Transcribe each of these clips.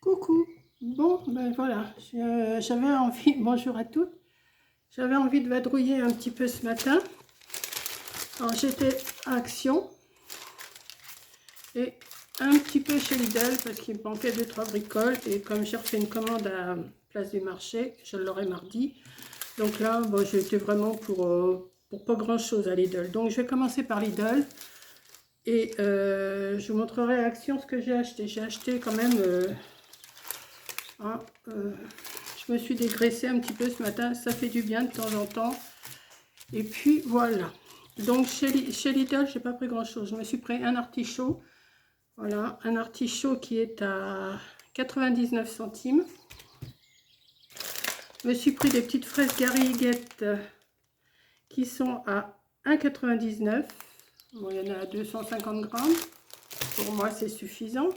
Coucou, bon ben voilà, j'avais envie, bonjour à toutes, j'avais envie de vadrouiller un petit peu ce matin. Alors j'étais à Action et un petit peu chez Lidl parce qu'il me manquait 2-3 bricoles et comme j'ai refait une commande à Place du Marché, je l'aurai mardi. Donc là, bon, j'ai été vraiment pour pas grand chose à Lidl. Donc je vais commencer par Lidl et je vous montrerai à Action ce que j'ai acheté. J'ai acheté quand même... je me suis dégraissée un petit peu ce matin, ça fait du bien de temps en temps. Et puis voilà. Donc chez Lidl, j'ai pas pris grand chose. Je me suis pris un artichaut. Voilà, un artichaut qui est à 99 centimes. Je me suis pris des petites fraises gariguettes qui sont à 1,99 €. Bon, il y en a 250 grammes. Pour moi, c'est suffisant.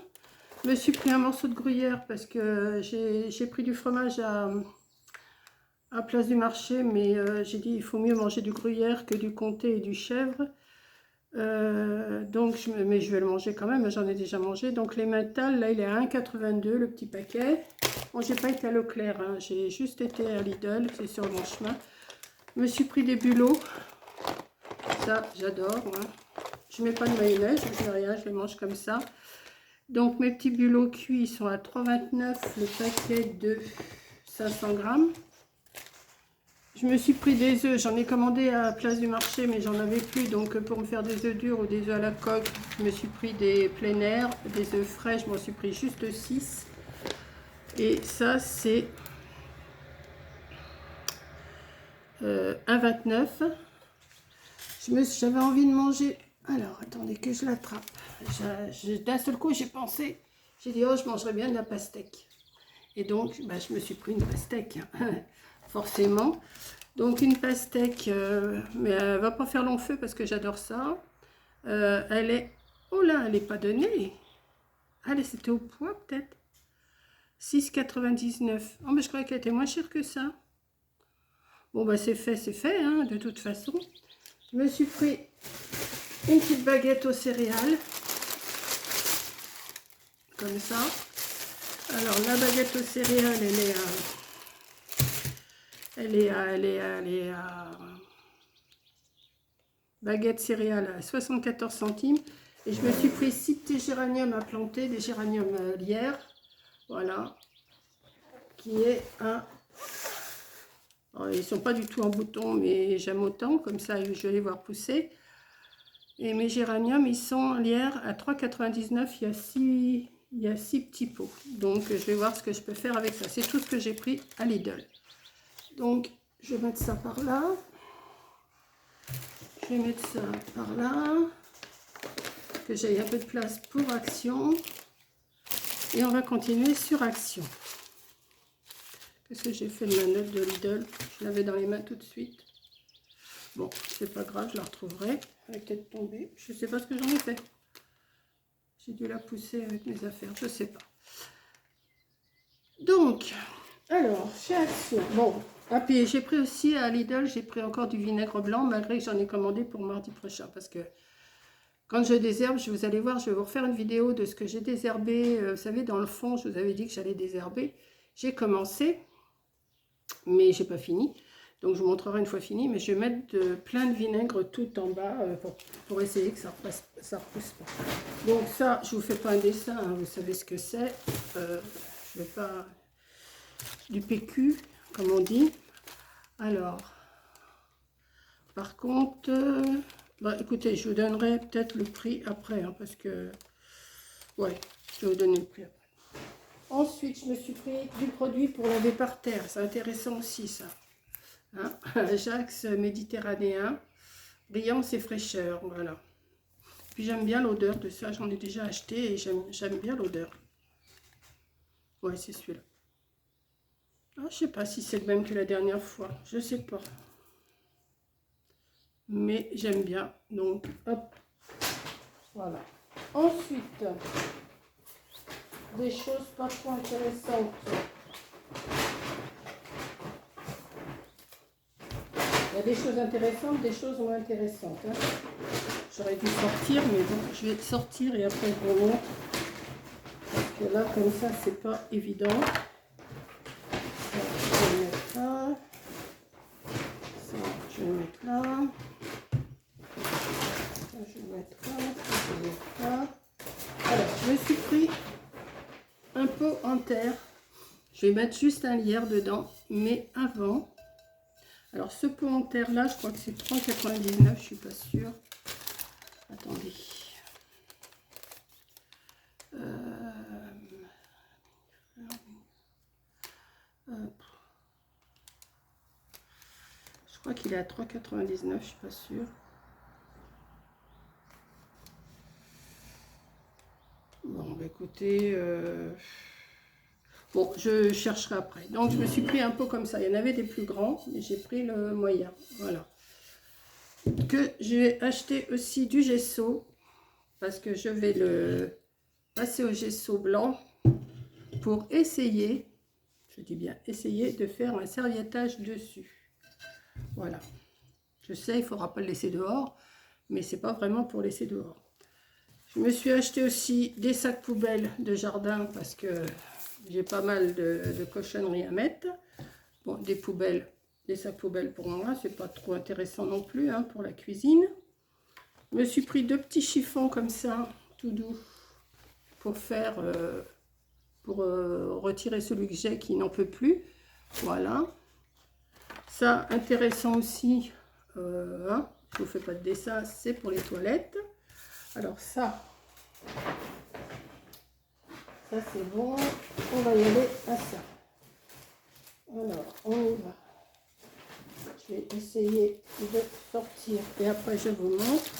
Je me suis pris un morceau de gruyère parce que j'ai pris du fromage à Place du Marché, mais j'ai dit il faut mieux manger du gruyère que du comté et du chèvre. Donc mais je vais le manger quand même, j'en ai déjà mangé. Donc les mentales, là il est à 1,82 € le petit paquet. Bon, j'ai pas été à Leclerc, hein, j'ai juste été à Lidl, c'est sur mon chemin. Je me suis pris des bulots, ça j'adore. Hein. Je mets pas de mayonnaise, je mets rien, je les mange comme ça. Donc mes petits bulots cuits ils sont à 3,29 € le paquet de 500 grammes. Je me suis pris des œufs, j'en ai commandé à Place du Marché, mais j'en avais plus. Donc pour me faire des œufs durs ou des œufs à la coque, je me suis pris des plein air, des œufs frais, je m'en suis pris juste 6. Et ça, c'est 1,29 €. J'avais envie de manger... Alors, attendez que je l'attrape. D'un seul coup, j'ai pensé, j'ai dit, oh, je mangerais bien de la pastèque. Et donc, bah, je me suis pris une pastèque, forcément. Donc une pastèque, mais elle va pas faire long feu parce que j'adore ça. Elle est... Oh là, elle n'est pas donnée. Allez, c'était au poids peut-être. 6,99 €. Oh, mais je croyais qu'elle était moins chère que ça. Bon, bah c'est fait, hein, de toute façon. Je me suis pris une petite baguette aux céréales. Comme ça. Alors, la baguette aux céréales, elle est à baguette céréales à 74 centimes. Et je me suis pris 6 petits géraniums à planter, des géraniums lierre. Voilà. Qui est un... Alors, ils ne sont pas du tout en bouton, mais j'aime autant. Comme ça, je vais les voir pousser. Et mes géraniums, ils sont lierre à 3,99 €. Il y a 6 petits pots. Donc, je vais voir ce que je peux faire avec ça. C'est tout ce que j'ai pris à Lidl. Donc, je vais mettre ça par là. Je vais mettre ça par là. Que j'ai un peu de place pour Action. Et on va continuer sur Action. Qu'est-ce que j'ai fait de ma note de Lidl? Je l'avais dans les mains tout de suite. Bon, c'est pas grave, je la retrouverai. Elle est peut-être tombée. Je sais pas ce que j'en ai fait. J'ai dû la pousser avec mes affaires, je sais pas. Donc, alors, chez Action. Bon, ah, puis j'ai pris aussi à Lidl, j'ai pris encore du vinaigre blanc, malgré que j'en ai commandé pour mardi prochain. Parce que quand je désherbe, vous allez voir, je vais vous refaire une vidéo de ce que j'ai désherbé. Vous savez, dans le fond, je vous avais dit que j'allais désherber. J'ai commencé, mais j'ai pas fini. Donc je vous montrerai une fois fini, mais je vais mettre plein de vinaigre tout en bas pour essayer que ça repousse pas. Donc ça, je vous fais pas un dessin, hein, vous savez ce que c'est. Je vais pas... Du PQ, comme on dit. Alors, par contre... bah, écoutez, je vous donnerai peut-être le prix après, hein, parce que... Ouais, je vais vous donner le prix après. Ensuite, je me suis pris du produit pour laver par terre. C'est intéressant aussi, ça. Hein, Ajax méditerranéen, brillance et fraîcheur, voilà. Puis j'aime bien l'odeur de ça, j'en ai déjà acheté et j'aime bien l'odeur. Ouais, c'est celui-là. Ah, je sais pas si c'est le même que la dernière fois, je sais pas. Mais j'aime bien, donc hop, voilà. Ensuite, des choses pas trop intéressantes. Il y a des choses intéressantes, des choses moins intéressantes. Hein. J'aurais dû sortir, mais bon, je vais sortir et après je vous montre. que là, comme ça, c'est pas évident. Ça, je vais le mettre là. Ça, je vais le mettre là. Ça, je vais le mettre là. Ça, je vais le mettre là. Alors, je me suis pris un pot en terre. Je vais mettre juste un lierre dedans, mais avant. Alors, ce pot en terre là, je crois que c'est 3,99, je suis pas sûre. Attendez. Je crois qu'il est à 3,99, je suis pas sûre. Bon, bah écoutez, bon, je chercherai après. Donc, je me suis pris un pot comme ça. Il y en avait des plus grands, mais j'ai pris le moyen. Voilà. Que je vais acheter aussi du gesso, parce que je vais le passer au gesso blanc pour essayer, je dis bien essayer, de faire un serviettage dessus. Voilà. Je sais, il ne faudra pas le laisser dehors, mais c'est pas vraiment pour laisser dehors. Je me suis acheté aussi des sacs poubelles de jardin parce que j'ai pas mal de cochonneries à mettre. Bon, des poubelles, des sacs poubelles pour moi, c'est pas trop intéressant non plus hein, pour la cuisine. Je me suis pris 2 petits chiffons comme ça, tout doux, pour faire, retirer celui que j'ai qui n'en peut plus. Voilà. Ça, intéressant aussi, hein, je vous fais pas de dessin, c'est pour les toilettes. Alors ça c'est bon, on va y aller à ça. Alors, on y va. Je vais essayer de sortir et après je vous montre.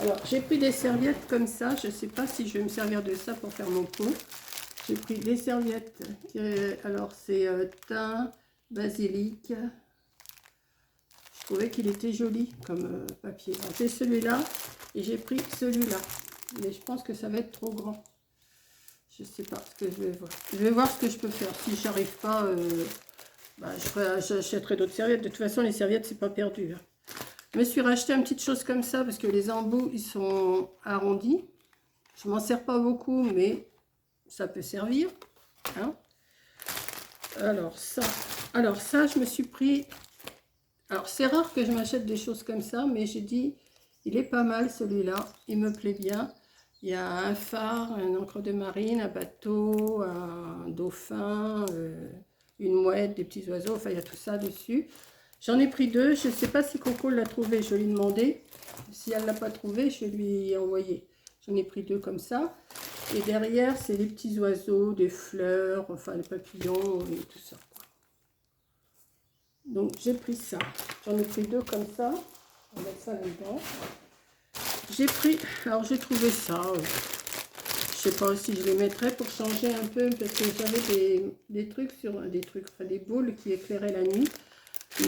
Alors, j'ai pris des serviettes comme ça. Je ne sais pas si je vais me servir de ça pour faire mon pot. J'ai pris des serviettes. Alors, c'est thym, basilic. Je trouvais qu'il était joli comme papier. J'ai celui-là et j'ai pris celui-là. Mais je pense que ça va être trop grand. Je ne sais pas ce que je vais voir. Je vais voir ce que je peux faire. Si je n'arrive pas, bah, j'achèterai d'autres serviettes. De toute façon, les serviettes, c'est pas perdu. Hein. Je me suis racheté une petite chose comme ça parce que les embouts, ils sont arrondis. Je m'en sers pas beaucoup, mais ça peut servir. Hein. Alors ça, je me suis pris... Alors, c'est rare que je m'achète des choses comme ça, mais j'ai dit, il est pas mal celui-là. Il me plaît bien. Il y a un phare, un encre de marine, un bateau, un dauphin, une mouette, des petits oiseaux. Enfin, il y a tout ça dessus. J'en ai pris 2. Je ne sais pas si Coco l'a trouvé. Je vais lui demander. Si elle ne l'a pas trouvé, je vais lui envoyer. J'en ai pris 2 comme ça. Et derrière, c'est les petits oiseaux, des fleurs, enfin les papillons et tout ça. Donc, j'ai pris ça. J'en ai pris 2 comme ça. On va mettre ça là-dedans. J'ai pris... Alors, j'ai trouvé ça. Je ne sais pas si je les mettrais pour changer un peu. Parce que j'avais des trucs sur... Enfin, des boules qui éclairaient la nuit.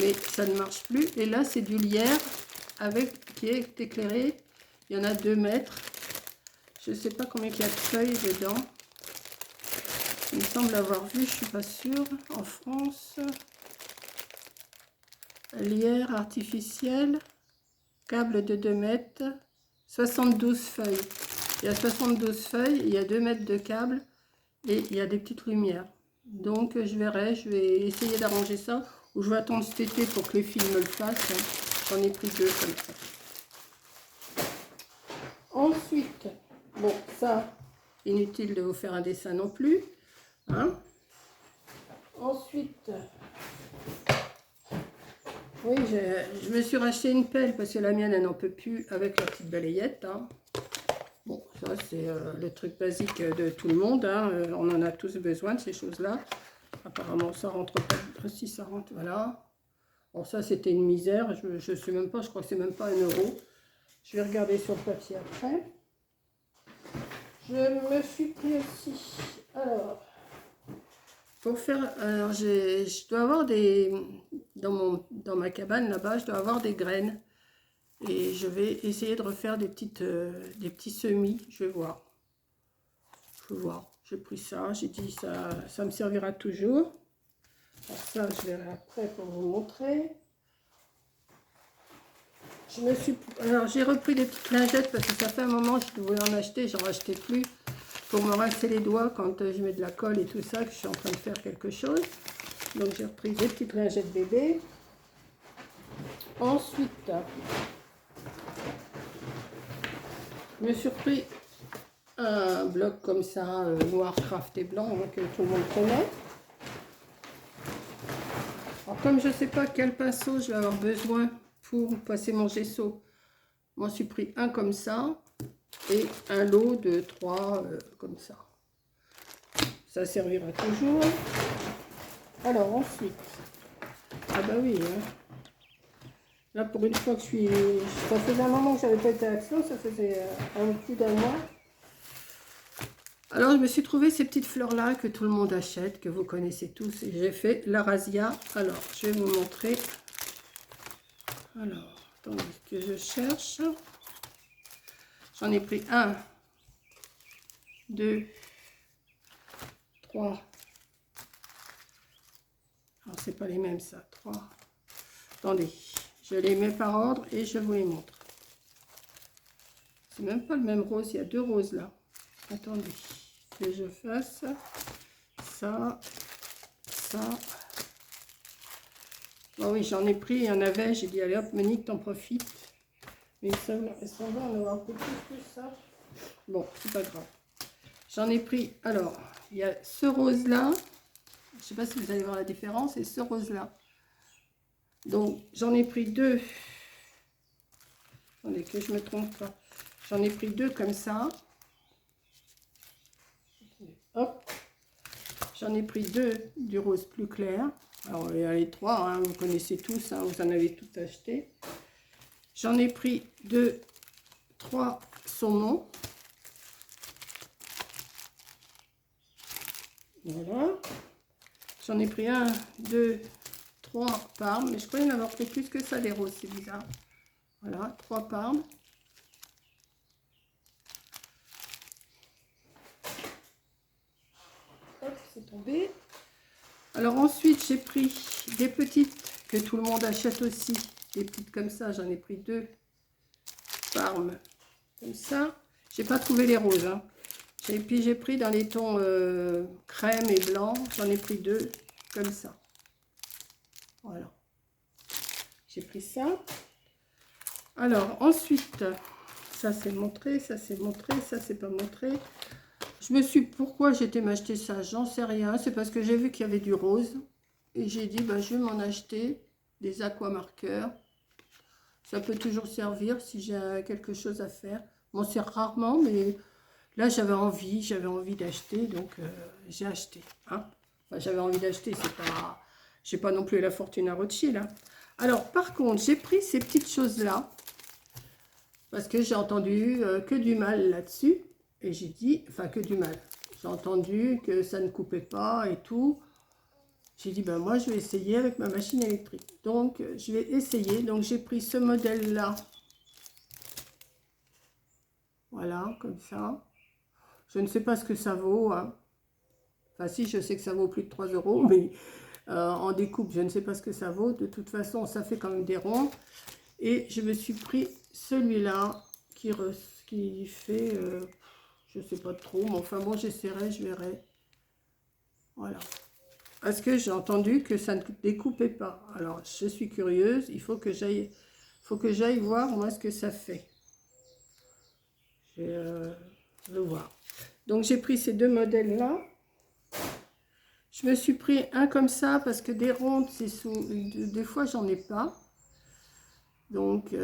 Mais ça ne marche plus. Et là, c'est du lierre qui est éclairé. Il y en a 2 mètres. Je ne sais pas combien il y a de feuilles dedans. Il me semble avoir vu, je ne suis pas sûre. En France, lierre artificiel, câble de 2 mètres, 72 feuilles. Il y a 72 feuilles, il y a 2 mètres de câble et il y a des petites lumières. Donc, je verrai, je vais essayer d'arranger ça. Ou je vais attendre cet été pour que les filles me le fassent. J'en ai pris 2 comme ça. Ensuite, bon, ça, inutile de vous faire un dessin non plus. Hein. Ensuite, oui, je me suis racheté une pelle parce que la mienne, elle n'en peut plus avec la petite balayette. Hein. Bon, ça, c'est le truc basique de tout le monde. Hein. On en a tous besoin de ces choses-là. Apparemment, ça rentre pas. Si ça rentre, voilà. Bon, ça, c'était une misère. Je ne sais même pas, je crois que c'est même pas 1 €. Je vais regarder sur le papier après. Je me suis pris aussi. Alors, pour faire. Alors, je dois avoir des. Dans ma cabane là-bas, je dois avoir des graines. Et je vais essayer de refaire des petits semis. Je vais voir. Je vais voir. J'ai pris ça. J'ai dit ça me servira toujours. Alors ça, je verrai après pour vous montrer. Alors j'ai repris des petites lingettes parce que ça fait un moment que je voulais en acheter, j'en rachetais plus pour me rincer les doigts quand je mets de la colle et tout ça, que je suis en train de faire quelque chose. Donc j'ai repris des petites lingettes bébé. Ensuite, je me suis repris un bloc comme ça, noir craft et blanc, que tout le monde connaît. Alors comme je ne sais pas quel pinceau je vais avoir besoin pour passer mon gesso, je m'en suis pris un comme ça et un lot de 3 comme ça. Ça servira toujours. Alors ensuite, ah bah oui, hein. Là pour une fois que ça faisait un moment que j'avais pas été à Action, ça faisait plus d'un mois. Alors je me suis trouvé ces petites fleurs là que tout le monde achète, que vous connaissez tous, et j'ai fait la razzia. Alors je vais vous montrer. Alors attendez que je cherche. J'en ai pris 1, 2, 3. Alors c'est pas les mêmes ça, 3. Attendez, je les mets par ordre et je vous les montre. C'est même pas le même rose, il y a 2 roses là. Attendez que je fasse ça, ça. Bon oui, j'en ai pris, il y en avait, j'ai dit allez hop, Monique, t'en profites. Mais ça va en avoir un peu plus que ça. Bon, c'est pas grave. J'en ai pris, alors, il y a ce rose là, je sais pas si vous allez voir la différence, et ce rose là. Donc, j'en ai pris 2. Attendez que je me trompe pas. J'en ai pris 2 comme ça. Hop. J'en ai pris 2 du rose plus clair. Alors, il y a les 3, hein, vous connaissez tous, hein, vous en avez tout acheté. J'en ai pris 2, 3 saumons. Voilà. J'en ai pris 1, 2, 3 parmes. Mais je crois qu'il y en a pris plus que ça, les roses, c'est bizarre. Voilà, 3 parmes. Hop, c'est tombé. Alors ensuite, j'ai pris des petites que tout le monde achète aussi. Des petites comme ça, j'en ai pris 2 parmes comme ça. J'ai pas trouvé les roses. Hein. Et puis j'ai pris dans les tons crème et blanc, j'en ai pris 2 comme ça. Voilà. J'ai pris ça. Alors ensuite, ça c'est montré, ça c'est montré, ça c'est pas montré. Pourquoi j'étais m'acheter ça, j'en sais rien. C'est parce que j'ai vu qu'il y avait du rose. Et j'ai dit, bah, je vais m'en acheter des aquamarqueurs. Ça peut toujours servir si j'ai quelque chose à faire. Bon, c'est rarement, mais là, j'avais envie d'acheter. Donc, j'ai acheté. Hein. Enfin, j'avais envie d'acheter, c'est pas... J'ai pas non plus la fortune à Rothschild. Hein. Alors, par contre, j'ai pris ces petites choses-là. Parce que j'ai entendu que du mal là-dessus. Et j'ai dit, enfin que du mal. J'ai entendu que ça ne coupait pas et tout. J'ai dit, ben moi je vais essayer avec ma machine électrique. Donc je vais essayer. Donc j'ai pris ce modèle-là. Voilà, comme ça. Je ne sais pas ce que ça vaut. Hein. Enfin si, je sais que ça vaut plus de 3 €. Mais en découpe, je ne sais pas ce que ça vaut. De toute façon, ça fait quand même des ronds. Et je me suis pris celui-là qui fait... je sais pas trop, mais enfin bon, j'essaierai, je verrai. Voilà. Parce que j'ai entendu que ça ne découpait pas. Alors, je suis curieuse, il faut que j'aille voir, moi, ce que ça fait. Je vais le voir. Donc, j'ai pris ces 2 modèles-là. Je me suis pris un comme ça, parce que des rondes, des fois, j'en ai pas. Donc...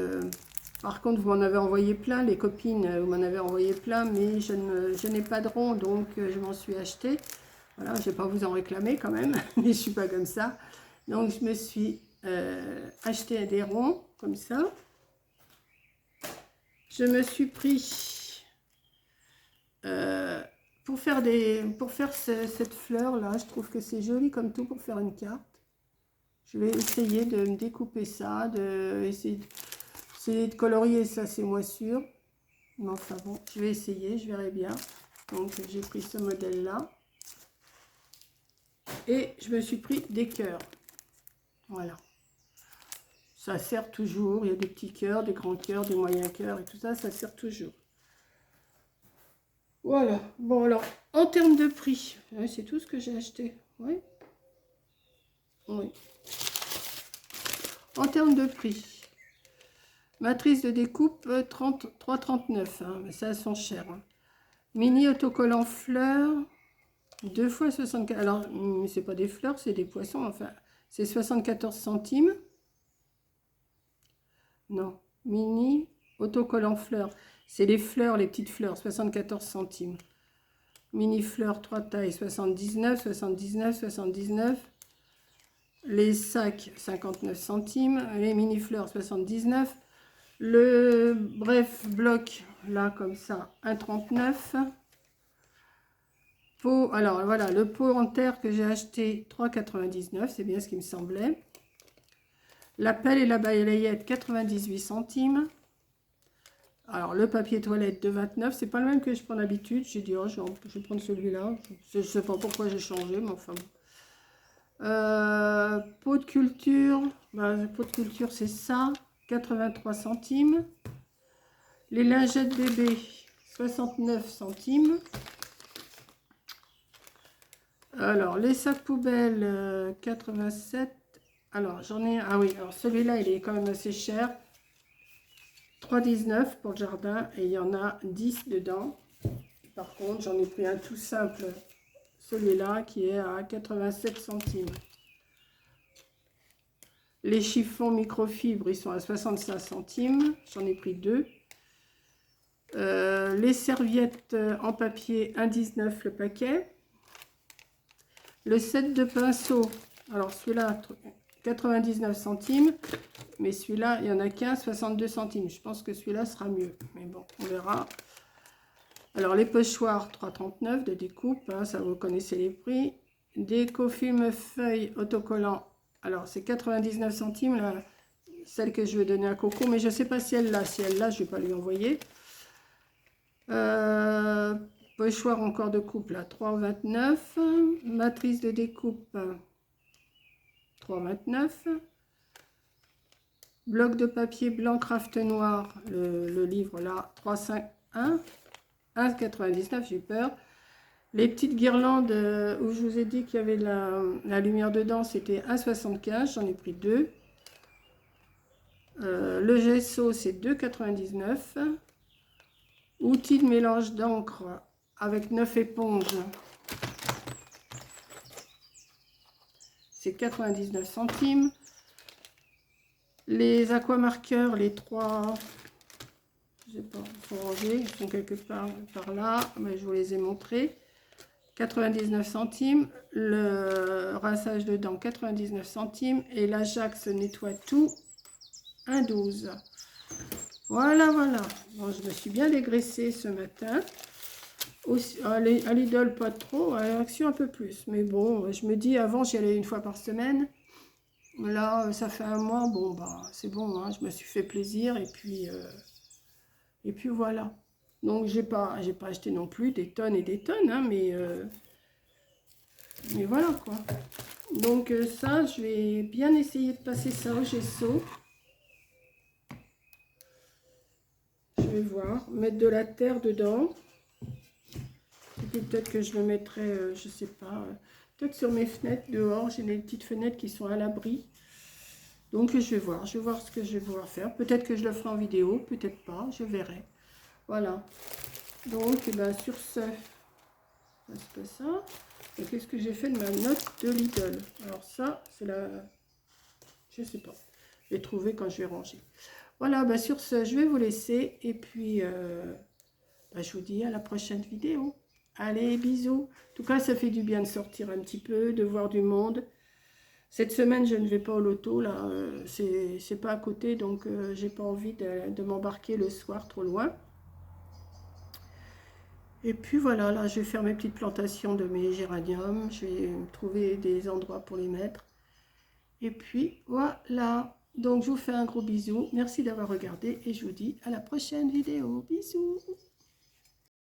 par contre, vous m'en avez envoyé plein, les copines, vous m'en avez envoyé plein, mais je n'ai pas de rond, donc je m'en suis acheté. Voilà, je ne vais pas vous en réclamer quand même, mais je ne suis pas comme ça. Donc, je me suis acheté des ronds, comme ça. Je me suis pris, pour faire cette fleur-là, je trouve que c'est joli comme tout pour faire une carte. Je vais essayer de me découper ça, essayer de colorier ça, c'est moins sûr. Mais enfin bon, je vais essayer, je verrai bien. Donc j'ai pris ce modèle-là. Et je me suis pris des cœurs. Voilà. ça sert toujours. Il y a des petits cœurs, des grands cœurs, des moyens cœurs et tout ça, ça sert toujours. Voilà. Bon, alors, en termes de prix, c'est tout ce que j'ai acheté. Oui. Oui. En termes de prix, matrice de découpe 33,39. Hein, mais ça, elles sont chères. Hein. Mini autocollant fleurs, 2 fois 64. Alors, c'est pas des fleurs, c'est des poissons. Enfin, c'est 74 centimes. Non, mini autocollant fleurs. C'est les fleurs, les petites fleurs, 74 centimes. Mini fleurs 3 tailles, 79, 79, 79. Les sacs, 59 centimes. Les mini fleurs, 79. Le bref bloc, là, comme ça, 1,39. Pot, alors voilà, le pot en terre que j'ai acheté, 3,99. C'est bien ce qui me semblait. La pelle et la balayette, 98 centimes. Alors, le papier toilette de 29, c'est pas le même que je prends d'habitude. J'ai dit, oh, je vais prendre celui-là. Je ne sais pas pourquoi j'ai changé, mais enfin bon. Pot de culture, pot de culture, c'est ça, 83 centimes. Les lingettes bébé, 69 centimes. Alors, les sacs poubelles, 87. Alors, j'en ai... Ah oui, alors celui-là, il est quand même assez cher. 3,19 pour le jardin et il y en a 10 dedans. Par contre, j'en ai pris un tout simple, celui-là qui est à 87 centimes. Les chiffons microfibres, ils sont à 65 centimes. J'en ai pris 2. Les serviettes en papier, 1,19 le paquet. Le set de pinceaux, alors celui-là, 99 centimes. Mais celui-là, il y en a qu'un, 62 centimes. Je pense que celui-là sera mieux. Mais bon, on verra. Alors, les pochoirs, 3,39 de découpe. Hein, ça, vous connaissez les prix. Décofilm feuille autocollant. Alors, c'est 99 centimes, là, celle que je vais donner à Coco. Mais je ne sais pas si elle l'a. Si elle l'a, je ne vais pas lui envoyer. Pochoir encore de coupe, là, 3,29. Matrice de découpe, 3,29. Bloc de papier blanc craft noir, le livre là, 3,51. 1,99, j'ai peur. Les petites guirlandes où je vous ai dit qu'il y avait la lumière dedans, c'était 1,75, j'en ai pris 2. Le gesso, c'est 2,99. Outil de mélange d'encre avec 9 éponges, c'est 99 centimes. Les aquamarqueurs, les 3, je sais pas, ils sont rangés, ils sont quelque part par là, mais je vous les ai montrés. 99 centimes. Le rinçage de dents, 99 centimes. Et l'Ajax nettoie tout, 1,12. Voilà, voilà. Bon, je me suis bien dégraissée ce matin. Aussi, à Lidl, pas trop, à Action un peu plus. Mais bon, je me dis, avant, j'y allais 1 fois par semaine. Là, ça fait 1 mois, bon, bah, c'est bon, hein, je me suis fait plaisir, et puis voilà. Donc, j'ai pas acheté non plus des tonnes et des tonnes, hein, mais voilà, quoi. Donc, ça, je vais bien essayer de passer ça au gesso. Je vais voir, mettre de la terre dedans. Et puis, peut-être que je le mettrai, je sais pas, peut-être sur mes fenêtres dehors, j'ai des petites fenêtres qui sont à l'abri. Donc je vais voir ce que je vais pouvoir faire. Peut-être que je le ferai en vidéo, peut-être pas, je verrai. Voilà. Donc eh ben, sur ce, c'est pas ça. Et qu'est-ce que j'ai fait de ma note de Lidl? Alors ça, c'est la... Je sais pas. Je vais trouver quand je vais ranger. Voilà, ben, sur ce, je vais vous laisser. Et puis, ben, je vous dis à la prochaine vidéo. Allez, bisous. En tout cas, ça fait du bien de sortir un petit peu, de voir du monde. Cette semaine, je ne vais pas au loto, là, c'est pas à côté, donc j'ai pas envie de m'embarquer le soir trop loin. Et puis voilà, là, je vais faire mes petites plantations de mes géraniums, je vais trouver des endroits pour les mettre. Et puis voilà, donc je vous fais un gros bisou, merci d'avoir regardé et je vous dis à la prochaine vidéo, bisous.